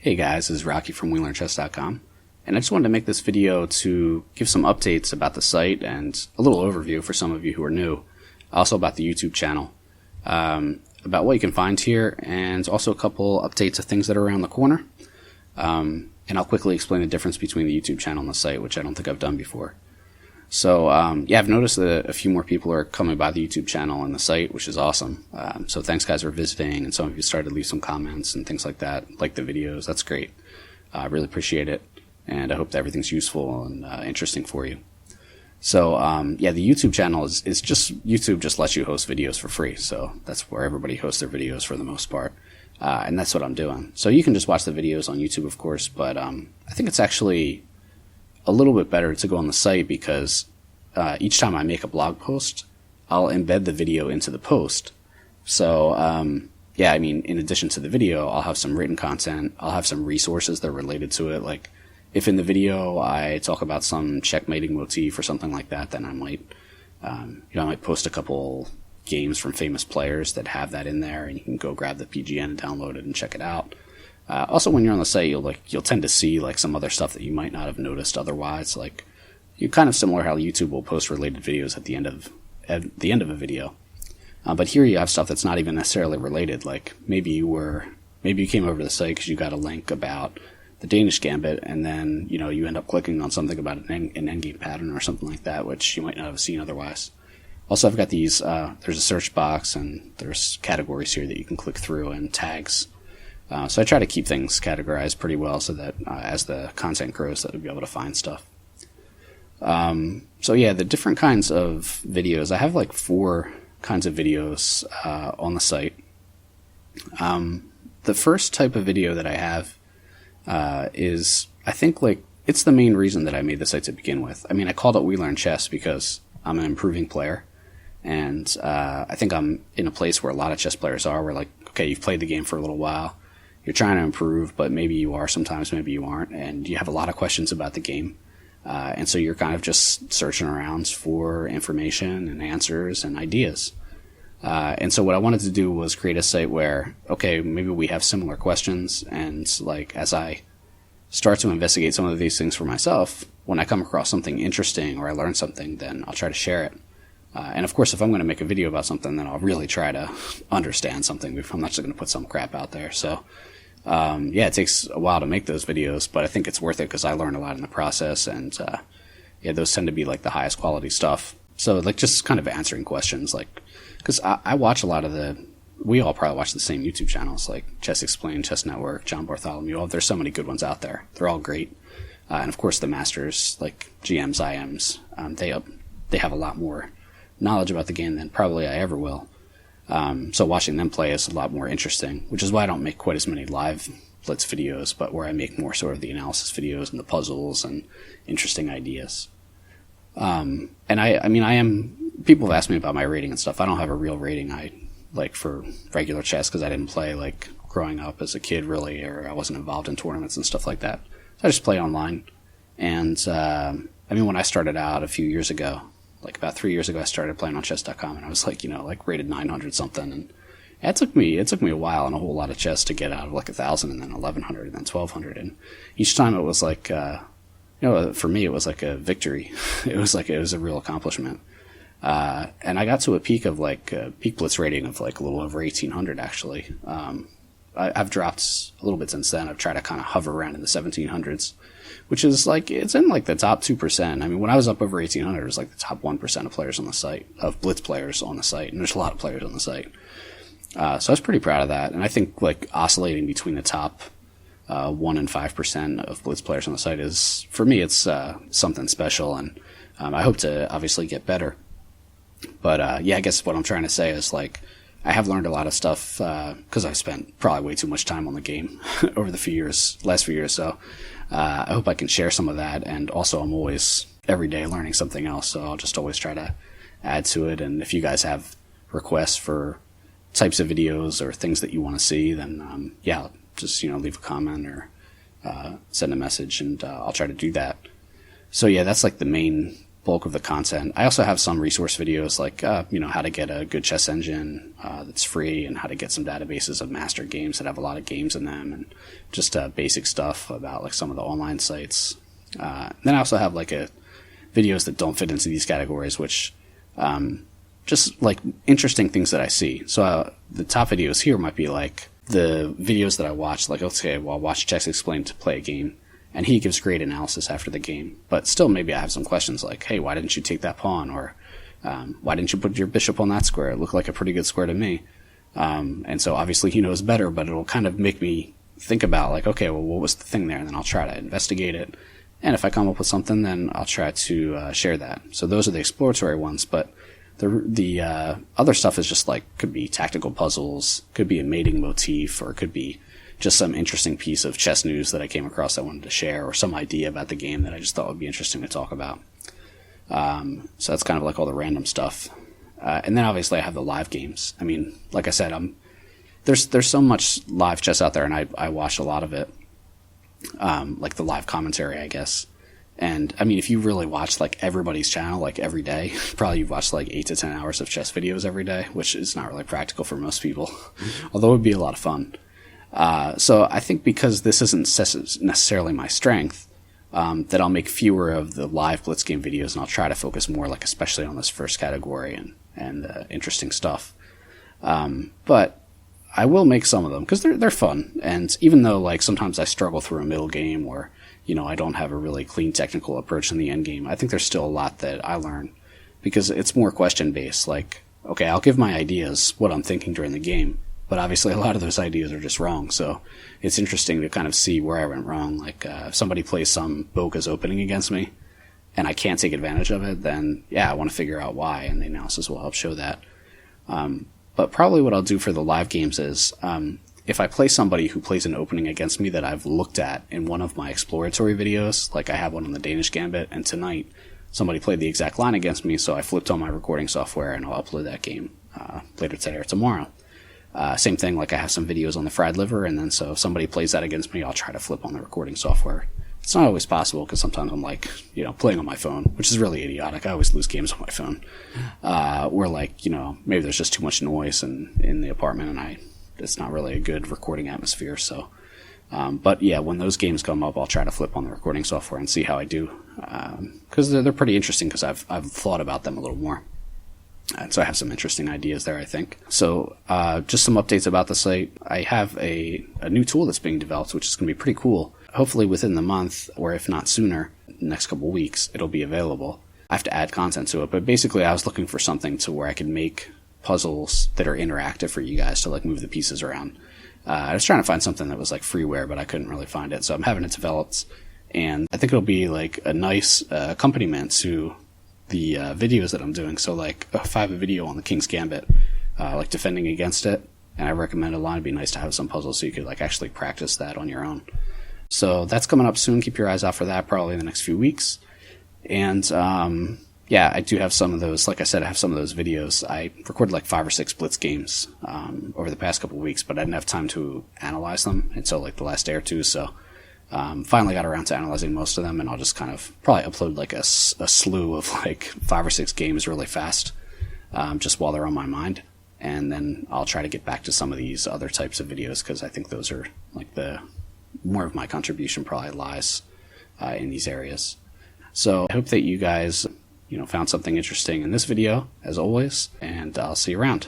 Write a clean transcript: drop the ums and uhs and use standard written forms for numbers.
Hey guys, this is Rocky from WeLearnChess.com, and I just wanted to make this video to give some updates about the site and a little overview for some of you who are new, also about the YouTube channel, about what you can find here, and also a couple updates of things that are around the corner. And I'll quickly explain the difference between the YouTube channel and the site, which I don't think I've done before. So, yeah, I've noticed that a few more people are coming by the YouTube channel and the site, which is awesome. So thanks guys for visiting, and some of you started to leave some comments and things like that, like the videos. That's great. I really appreciate it, and I hope that everything's useful and interesting for you. So, yeah, the YouTube channel is just, YouTube just lets you host videos for free, so that's where everybody hosts their videos for the most part. And that's what I'm doing. So you can just watch the videos on YouTube, of course, but I think it's actually a little bit better to go on the site because each time I make a blog post, I'll embed the video into the post. So, yeah, I mean, in addition to the video, I'll have some written content. I'll have some resources that are related to it. Like, if in the video I talk about some checkmating motif or something like that, then I might, I might post a couple games from famous players that have that in there, and you can go grab the PGN and download it and check it out. Also, when you're on the site, you'll tend to see like some other stuff that you might not have noticed otherwise. Like, you're kind of similar how YouTube will post related videos at the end of a video. But here you have stuff that's not even necessarily related. Like maybe you came over to the site because you got a link about the Danish Gambit, and then you end up clicking on something about an endgame pattern or something like that, which you might not have seen otherwise. Also, I've got these. There's a search box, and there's categories here that you can click through, and tags. So I try to keep things categorized pretty well so that as the content grows, that we'll be able to find stuff. So yeah, the different kinds of videos. I have like 4 kinds of videos on the site. The first type of video that I have is, I think, like, it's the main reason that I made the site to begin with. I mean, I called it WeLearnChess because I'm an improving player, and I think I'm in a place where a lot of chess players are, where like, okay, you've played the game for a little while, you're trying to improve, but maybe you are sometimes, maybe you aren't, and you have a lot of questions about the game. And so you're kind of just searching around for information and answers and ideas. And so what I wanted to do was create a site where, okay, maybe we have similar questions, and like as I start to investigate some of these things for myself, when I come across something interesting or I learn something, then I'll try to share it. And of course, if I'm going to make a video about something, then I'll really try to understand something. I'm not just going to put some crap out there. So, yeah, it takes a while to make those videos, but I think it's worth it because I learn a lot in the process, and yeah, those tend to be like the highest quality stuff. So, like, just kind of answering questions, like, because I watch a lot of we all probably watch the same YouTube channels, like Chess Explained, Chess Network, John Bartholomew. There's so many good ones out there. They're all great. And of course, the masters, like GMs, IMs, they have a lot more knowledge about the game than probably I ever will. So watching them play is a lot more interesting, which is why I don't make quite as many live Blitz videos, but where I make more sort of the analysis videos and the puzzles and interesting ideas. And people have asked me about my rating and stuff. I don't have a real rating for regular chess because I didn't play like growing up as a kid really, or I wasn't involved in tournaments and stuff like that. So I just play online. And when I started out a few years ago, like about 3 years ago, I started playing on chess.com, and I was like, rated 900 something. And it took me a while and a whole lot of chess to get out of like 1,000 and then 1,100 and then 1,200. And each time it was like, for me, it was like a victory. It was a real accomplishment. And I got to a peak of peak Blitz rating of like a little over 1,800 actually. I've dropped a little bit since then. I've tried to kind of hover around in the 1,700s, which is like, it's in like the top 2%. I mean, when I was up over 1,800, it was like the top 1% of players on the site, of Blitz players on the site. And there's a lot of players on the site. So I was pretty proud of that. And I think like oscillating between the top 1 and 5% of Blitz players on the site is, for me, it's something special. And I hope to obviously get better. But yeah, I guess what I'm trying to say is like, I have learned a lot of stuff because I've spent probably way too much time on the game over the last few years. So I hope I can share some of that. And also, I'm always every day learning something else. So I'll just always try to add to it. And if you guys have requests for types of videos or things that you want to see, then yeah, just leave a comment or send a message, and I'll try to do that. So yeah, that's like the main bulk of the content. I also have some resource videos like, how to get a good chess engine that's free, and how to get some databases of master games that have a lot of games in them, and just basic stuff about like some of the online sites. Then I also have like videos that don't fit into these categories, which just like interesting things that I see. So the top videos here might be like the videos that I watch, like, okay, well, I'll watch Chess Explained to play a game, and he gives great analysis after the game. But still, maybe I have some questions like, hey, why didn't you take that pawn? Or why didn't you put your bishop on that square? It looked like a pretty good square to me. And so obviously he knows better, but it'll kind of make me think about like, okay, well, what was the thing there? And then I'll try to investigate it. And if I come up with something, then I'll try to share that. So those are the exploratory ones, but the other stuff is just like, could be tactical puzzles, could be a mating motif, or it could be just some interesting piece of chess news that I came across I wanted to share, or some idea about the game that I just thought would be interesting to talk about. So that's kind of like all the random stuff. And then obviously I have the live games. I mean, like I said, there's so much live chess out there, and I watch a lot of it. Like the live commentary, I guess. And I mean, if you really watch like everybody's channel, like every day, probably you've watched like 8 to 10 hours of chess videos every day, which is not really practical for most people, although it would be a lot of fun. So I think because this isn't necessarily my strength, that I'll make fewer of the live blitz game videos, and I'll try to focus more, like especially on this first category and interesting stuff. But I will make some of them because they're fun. And even though like sometimes I struggle through a middle game, or I don't have a really clean technical approach in the end game, I think there's still a lot that I learn because it's more question based. Like, okay, I'll give my ideas, what I'm thinking during the game, but obviously a lot of those ideas are just wrong. So it's interesting to kind of see where I went wrong. Like if somebody plays some Boca's opening against me and I can't take advantage of it, then yeah, I want to figure out why, and the analysis will help show that. But probably what I'll do for the live games is, if I play somebody who plays an opening against me that I've looked at in one of my exploratory videos, like I have one on the Danish Gambit, and tonight somebody played the exact line against me, so I flipped on my recording software and I'll upload that game later today or tomorrow. Same thing, like I have some videos on the fried liver, and then so if somebody plays that against me, I'll try to flip on the recording software. It's not always possible because sometimes I'm like, playing on my phone, which is really idiotic. I always lose games on my phone. Where like, maybe there's just too much noise in the apartment and it's not really a good recording atmosphere. So, but yeah, when those games come up, I'll try to flip on the recording software and see how I do. Cause they're pretty interesting because I've thought about them a little more. And so I have some interesting ideas there, I think. So, just some updates about the site. I have a new tool that's being developed, which is going to be pretty cool. Hopefully within the month, or if not sooner, next couple weeks, it'll be available. I have to add content to it, but basically I was looking for something to where I could make puzzles that are interactive for you guys to like move the pieces around. I was trying to find something that was like freeware, but I couldn't really find it. So I'm having it developed, and I think it'll be like a nice accompaniment to the videos that I'm doing. So like if I have a video on the King's Gambit, like defending against it, and I recommend a lot, it'd be nice to have some puzzles so you could like actually practice that on your own. So that's coming up soon. Keep your eyes out for that, probably in the next few weeks. And yeah, I do have some of those. Like I said, I have some of those videos. I recorded like 5 or 6 blitz games over the past couple of weeks, but I didn't have time to analyze them until like the last day or two. So finally got around to analyzing most of them, and I'll just kind of probably upload like a slew of like 5 or 6 games really fast, just while they're on my mind. And then I'll try to get back to some of these other types of videos because I think those are like the more of my contribution probably lies in these areas. So I hope that you guys found something interesting in this video, as always, and I'll see you around.